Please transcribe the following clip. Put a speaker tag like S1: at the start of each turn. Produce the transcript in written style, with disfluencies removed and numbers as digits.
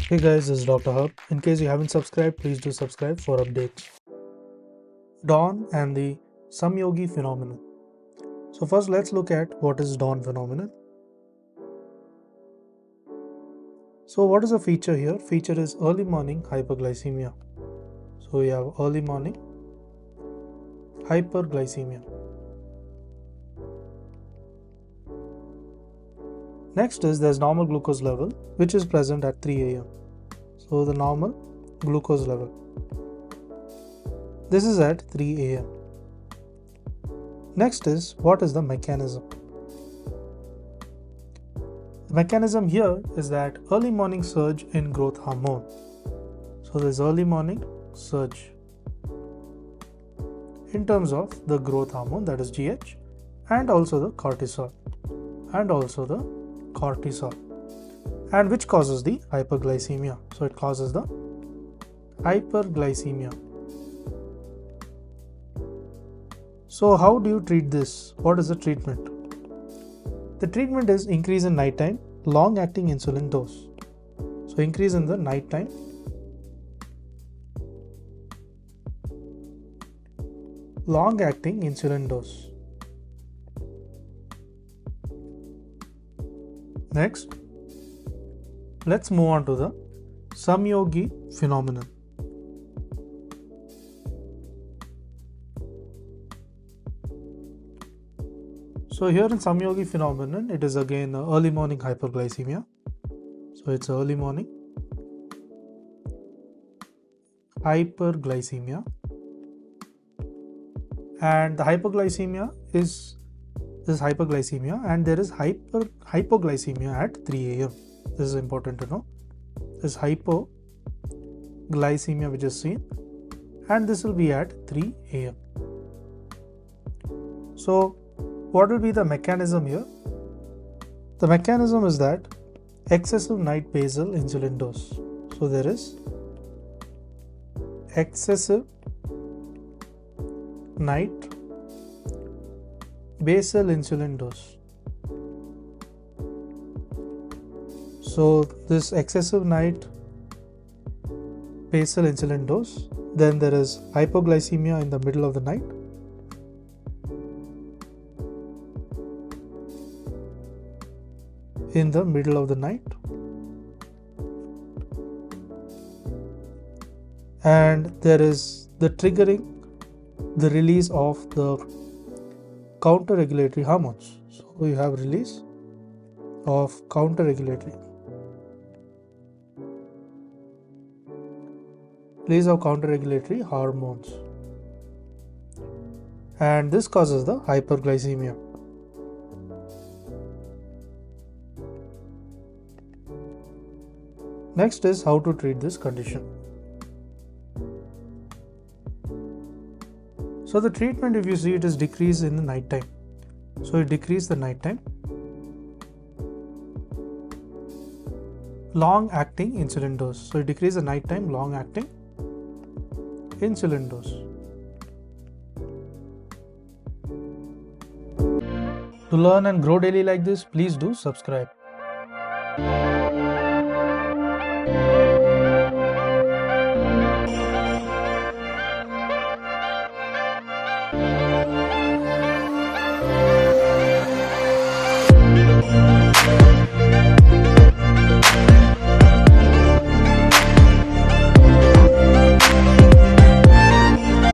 S1: Hey guys, this is Dr. Hub. In case you haven't subscribed, please do subscribe for updates. Dawn and the samogyi phenomenon. So first let's look at what is dawn phenomenon. So what is the feature here? Feature is early morning hyperglycemia. So we have early morning hyperglycemia. Next is there's normal glucose level which is present at 3 a.m. So the normal glucose level. This is at 3 a.m. Next is what is the mechanism? The mechanism here is that early morning surge in growth hormone. So there's early morning surge in terms of the growth hormone, that is GH, and also the cortisol. And which causes the hyperglycemia. So it causes the hyperglycemia. So how do you treat this? What is the treatment? The treatment is increase in nighttime long-acting insulin dose. So increase in the nighttime long-acting insulin dose. Next, let's move on to the samogyi phenomenon. So here in samogyi phenomenon, it is again early morning hyperglycemia. So it's early morning hyperglycemia, and the hyperglycemia is hyperglycemia, and there is hypoglycemia at 3 a.m. This is important to know. This hypoglycemia which is seen, and this will be at 3 a.m. So what will be the mechanism here? The mechanism is that excessive night basal insulin dose. So there is excessive night basal insulin dose. So this excessive night basal insulin dose, then there is hypoglycemia in the middle of the night, and there is the triggering the release of the counter-regulatory hormones. So we have release of counter-regulatory hormones, and this causes the hyperglycemia. Next is how to treat this condition. So the treatment, if you see, it is decrease in the night time. So it decrease the night time long acting insulin dose. So it decrease the night time long acting insulin dose. To learn and grow daily like this, please do subscribe.